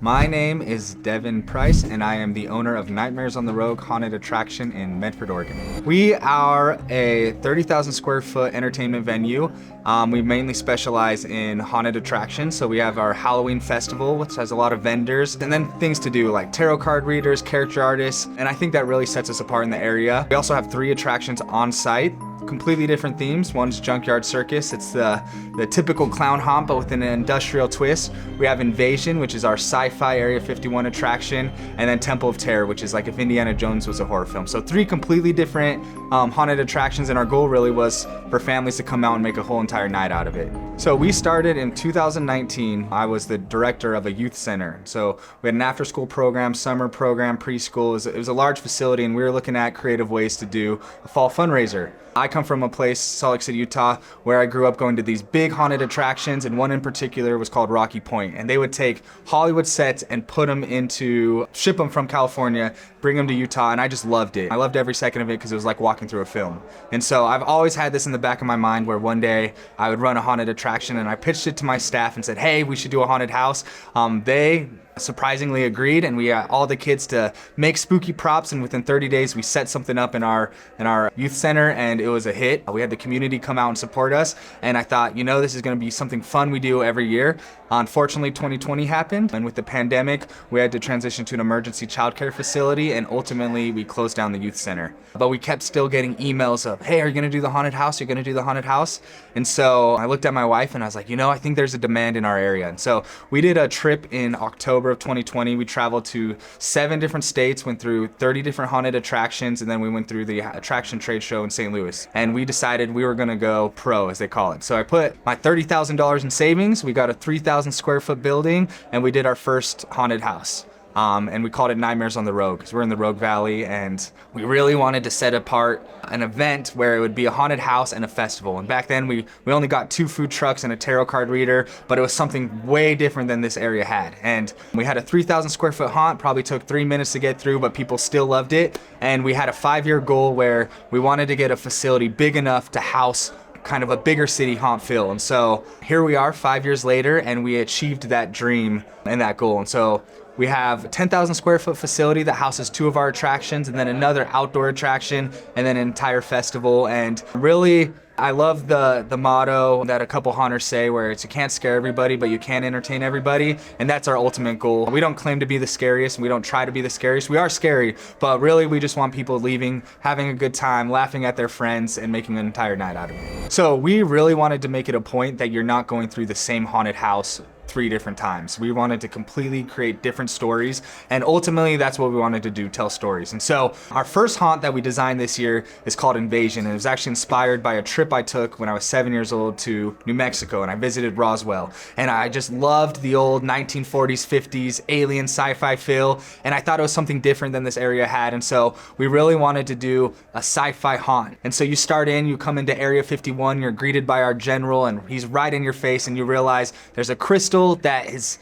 My name is Devin Price, and I am the owner of Nightmares on the Rogue Haunted Attraction in Medford, Oregon. We are a 30,000 square foot entertainment venue. We mainly specialize in haunted attractions, so we have our Halloween festival, which has a lot of vendors, and then things to do like tarot card readers, character artists, and I think that really sets us apart in the area. We also have 3 attractions on site. Completely different themes. One's Junkyard Circus. It's the typical clown haunt, but with an industrial twist. We have Invasion, which is our sci-fi Area 51 attraction, and then Temple of Terror, which is like if Indiana Jones was a horror film. So 3 completely different haunted attractions, and our goal really was for families to come out and make a whole entire night out of it. So we started in 2019. I was the director of a youth center. So we had an after-school program, summer program, preschool. It was a large facility, and we were looking at creative ways to do a fall fundraiser. I come from a place, Salt Lake City, Utah, where I grew up going to these big haunted attractions, and one in particular was called Rocky Point. And they would take Hollywood sets and ship them from California, bring them to Utah, and I just loved it. I loved every second of it because it was like walking through a film. And so I've always had this in the back of my mind where one day I would run a haunted attraction, and I pitched it to my staff and said, hey, we should do a haunted house. They surprisingly agreed, and we got all the kids to make spooky props, and within 30 days we set something up in our youth center, and it was a hit. We had the community come out and support us, and I thought, this is going to be something fun we do every year. Unfortunately, 2020 happened, and with the pandemic we had to transition to an emergency childcare facility, and ultimately we closed down the youth center. But we kept still getting emails of, hey, are you going to do the haunted house? You're going to do the haunted house? And so I looked at my wife and I was like, I think there's a demand in our area. And so we did a trip in October of 2020. We traveled to 7 different states, went through 30 different haunted attractions, and then we went through the attraction trade show in St. Louis. And we decided we were going to go pro, as they call it. So I put my $30,000 in savings. We got a 3,000 square foot building, and we did our first haunted house. And we called it Nightmares on the Rogue because we're in the Rogue Valley, and we really wanted to set apart an event where it would be a haunted house and a festival. And back then we only got 2 food trucks and a tarot card reader, but it was something way different than this area had. And we had a 3,000 square foot haunt, probably took 3 minutes to get through, but people still loved it. And we had a 5-year goal where we wanted to get a facility big enough to house kind of a bigger city haunt feel. And so here we are 5 years later, and we achieved that dream and that goal. And so we have a 10,000 square foot facility that houses 2 of our attractions, and then another outdoor attraction, and then an entire festival. And really, I love the motto that a couple haunters say, where it's you can't scare everybody, but you can entertain everybody. And that's our ultimate goal. We don't claim to be the scariest, and we don't try to be the scariest. We are scary, but really we just want people leaving, having a good time, laughing at their friends, and making an entire night out of it. So we really wanted to make it a point that you're not going through the same haunted house 3 different times. We wanted to completely create different stories, and ultimately that's what we wanted to do, tell stories. And so our first haunt that we designed this year is called Invasion, and it was actually inspired by a trip I took when I was 7 years old to New Mexico, and I visited Roswell, and I just loved the old 1940s, 50s alien sci-fi feel, and I thought it was something different than this area had. And so we really wanted to do a sci-fi haunt. And so you come into Area 51, you're greeted by our general, and he's right in your face, and you realize there's a crystal that is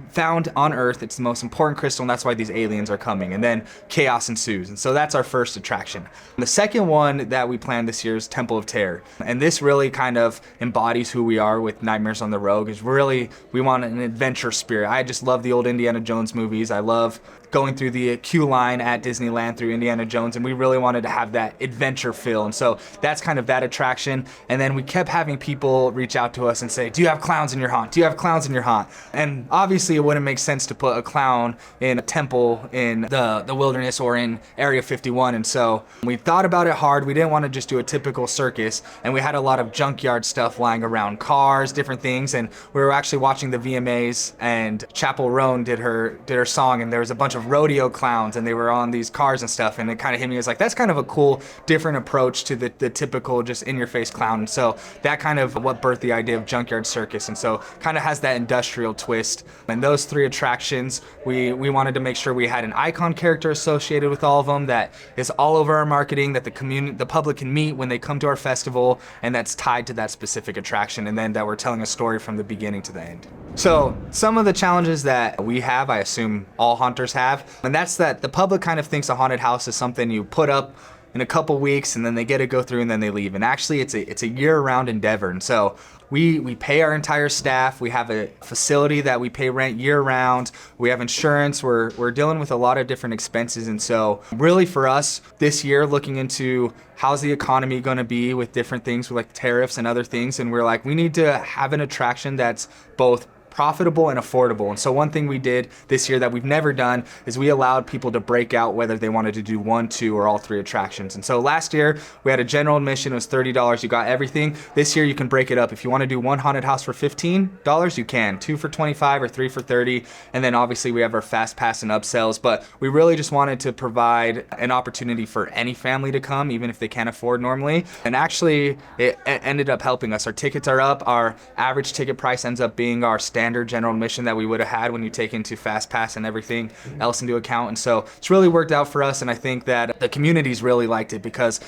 found on Earth. It's the most important crystal, and that's why these aliens are coming. And then chaos ensues. And so that's our first attraction. And the second one that we planned this year is Temple of Terror. And this really kind of embodies who we are with Nightmares on the Rogue. Is really, we want an adventure spirit. I just love the old Indiana Jones movies. I love going through the queue line at Disneyland through Indiana Jones, and we really wanted to have that adventure feel. And so that's kind of that attraction. And then we kept having people reach out to us and say, do you have clowns in your haunt? Do you have clowns in your haunt? And obviously it wouldn't make sense to put a clown in a temple in the wilderness or in Area 51. And so we thought about it hard. We didn't want to just do a typical circus, and we had a lot of junkyard stuff lying around, cars, different things. And we were actually watching the VMAs, and Chappell Roan did her song, and there was a bunch of rodeo clowns, and they were on these cars and stuff, and it kind of hit me as like, that's kind of a cool different approach to the typical just in your face clown. And so that kind of what birthed the idea of Junkyard Circus, and so kind of has that industrial twist. And those 3 attractions, we wanted to make sure we had an icon character associated with all of them that is all over our marketing, that the public can meet when they come to our festival, and that's tied to that specific attraction, and then that we're telling a story from the beginning to the end. So some of the challenges that we have, I assume all haunters have, and that's that the public kind of thinks a haunted house is something you put up in a couple weeks, and then they get to go through and then they leave. And actually it's a year-round endeavor. And so we pay our entire staff. We have a facility that we pay rent year-round. We have insurance. We're dealing with a lot of different expenses. And so really for us this year, looking into how's the economy going to be with different things, with like tariffs and other things, and we're like, we need to have an attraction that's both profitable and affordable. And so one thing we did this year that we've never done is we allowed people to break out whether they wanted to do 1, 2, or all 3 attractions. And so last year we had a general admission, it was $30, you got everything. This year you can break it up. If you want to do 1 haunted house for $15, you can, 2 for $25 or 3 for $30. And then obviously we have our fast pass and upsells, but we really just wanted to provide an opportunity for any family to come, even if they can't afford normally. And actually it ended up helping us. Our tickets are up. Our average ticket price ends up being our standard general admission that we would have had when you take into fast pass and everything else into account. And so it's really worked out for us, and I think that the communities really liked it because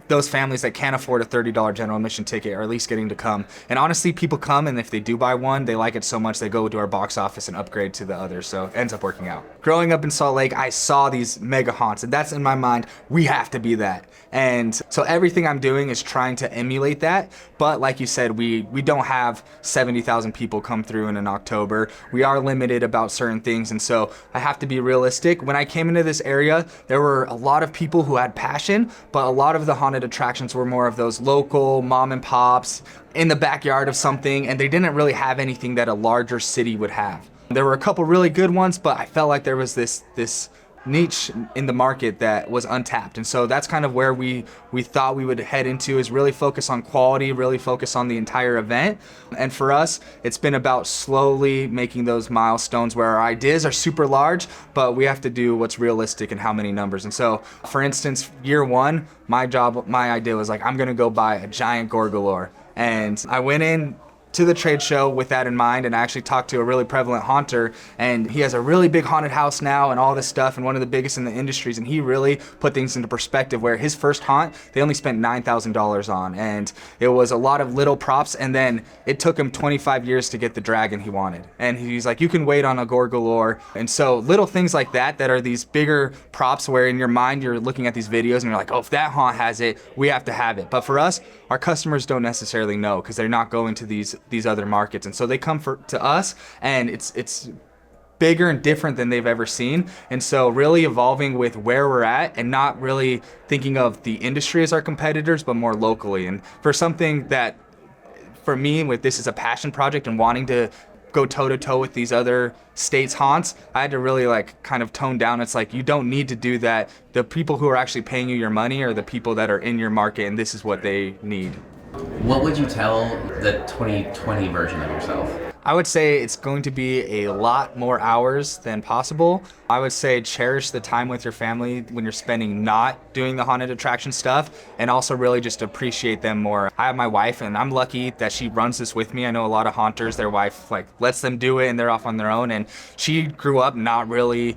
those families that can't afford a $30 general admission ticket are at least getting to come. And honestly, people come, and if they do buy one, they like it so much they go to our box office and upgrade to the others. So it ends up working out. Growing up in Salt Lake, I saw these mega haunts, and that's in my mind, we have to be that. And so everything I'm doing is trying to emulate that. But like you said, we don't have 70,000 people come through in an October. We are limited about certain things, and so I have to be realistic. When I came into this area, there were a lot of people who had passion, but a lot of the haunted attractions were more of those local mom and pops in the backyard of something, and they didn't really have anything that a larger city would have. There were a couple really good ones, but I felt like there was this niche in the market that was untapped. And so that's kind of where we thought we would head into, is really focus on quality, really focus on the entire event. And for us, it's been about slowly making those milestones where our ideas are super large, but we have to do what's realistic and how many numbers. And so for instance, year 1, my idea was like, I'm gonna go buy a giant Gorgalore. And I went in to the trade show with that in mind, and I actually talked to a really prevalent haunter, and he has a really big haunted house now and all this stuff, and one of the biggest in the industries, and he really put things into perspective where his first haunt they only spent $9,000 on, and it was a lot of little props, and then it took him 25 years to get the dragon he wanted. And he's like, you can wait on a Gorgalore. And so little things like that are these bigger props where in your mind you're looking at these videos and you're like, oh, if that haunt has it, we have to have it. But for us, our customers don't necessarily know because they're not going to these other markets, and so they come to us, and it's bigger and different than they've ever seen. And so really evolving with where we're at and not really thinking of the industry as our competitors, but more locally. And for something that for me, with this is a passion project and wanting to go toe to toe with these other states haunts, I had to really like kind of tone down. It's like, you don't need to do that. The people who are actually paying you your money are the people that are in your market, and this is what they need. What would you tell the 2020 version of yourself? I would say it's going to be a lot more hours than possible. I would say cherish the time with your family when you're spending not doing the haunted attraction stuff, and also really just appreciate them more. I have my wife, and I'm lucky that she runs this with me. I know a lot of haunters, their wife like lets them do it and they're off on their own, and she grew up not really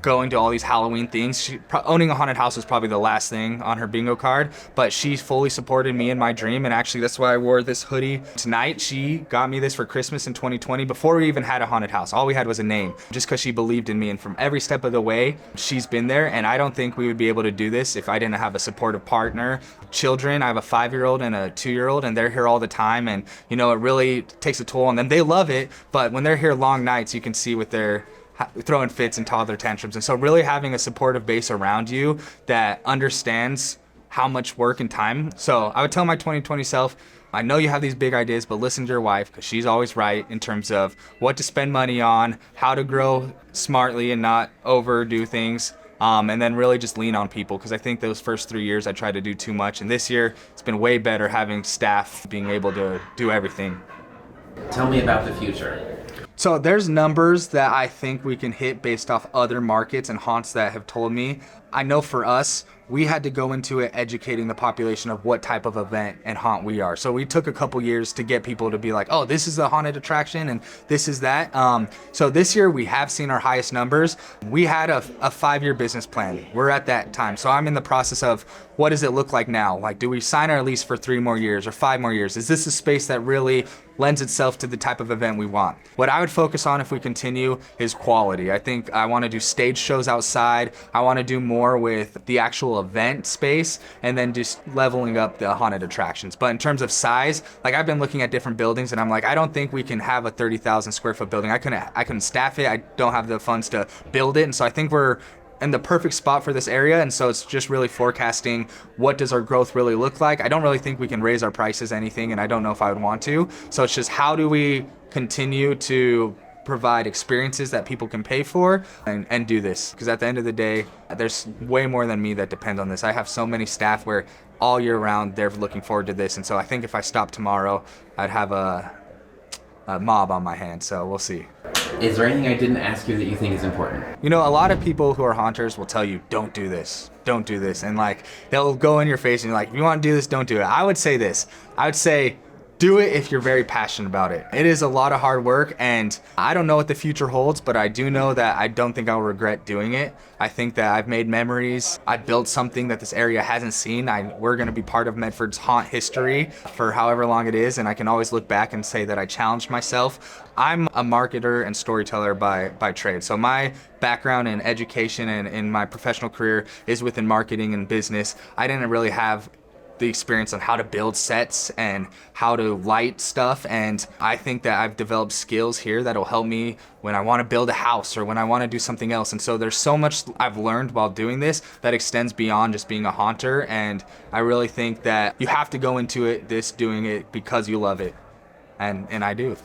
going to all these Halloween things. Owning a haunted house was probably the last thing on her bingo card, but she fully supported me in my dream, and actually that's why I wore this hoodie tonight. She got me this for Christmas in 2020 before we even had a haunted house. All we had was a name, just because she believed in me, and from every step of the way, she's been there, and I don't think we would be able to do this if I didn't have a supportive partner. Children, I have a 5-year-old and a 2-year-old, and they're here all the time, and you know, it really takes a toll on them. They love it, but when they're here long nights, you can see with their throwing fits and toddler tantrums. And so really having a supportive base around you that understands how much work and time. So I would tell my 2020 self, I know you have these big ideas, but listen to your wife, because she's always right in terms of what to spend money on, how to grow smartly and not overdo things. And then really just lean on people, because I think those first 3 years I tried to do too much, and this year it's been way better having staff being able to do everything. Tell me about the future. So there's numbers that I think we can hit based off other markets and haunts that have told me. I know for us, we had to go into it educating the population of what type of event and haunt we are. So we took a couple years to get people to be like, oh, this is the haunted attraction and this is that. So this year we have seen our highest numbers. We had a 5-year business plan. We're at that time. So I'm in the process of, what does it look like now? Like, do we sign our lease for 3 more years or 5 more years? Is this a space that really lends itself to the type of event we want? What I would focus on if we continue is quality. I think I want to do stage shows outside. I want to do more more with the actual event space and then just leveling up the haunted attractions. But in terms of size, like I've been looking at different buildings and I'm like, I don't think we can have a 30,000 square foot building. I couldn't staff it. I don't have the funds to build it. And so I think we're in the perfect spot for this area, and so it's just really forecasting what does our growth really look like. I don't really think we can raise our prices anything, and I don't know if I would want to. So it's just how do we continue to provide experiences that people can pay for and do this, because at the end of the day there's way more than me that depend on this. I have so many staff where all year round they're looking forward to this, and so I think if I stopped tomorrow I'd have a mob on my hands. So we'll see. Is there anything I didn't ask you that you think is important? You know, a lot of people who are haunters will tell you, don't do this, don't do this. And like, they'll go in your face and you're like, if you want to do this, don't do it. I would say this. I would say, do it if you're very passionate about it. It is a lot of hard work, and I don't know what the future holds, but I do know that I don't think I'll regret doing it. I think that I've made memories. I built something that this area hasn't seen. We're gonna be part of Medford's haunt history for however long it is, and I can always look back and say that I challenged myself. I'm a marketer and storyteller by trade. So my background in education and in my professional career is within marketing and business. I didn't really have the experience on how to build sets and how to light stuff, and I think that I've developed skills here that'll help me when I want to build a house or when I want to do something else. And so there's so much I've learned while doing this that extends beyond just being a haunter, and I really think that you have to go into doing it because you love it, and I do.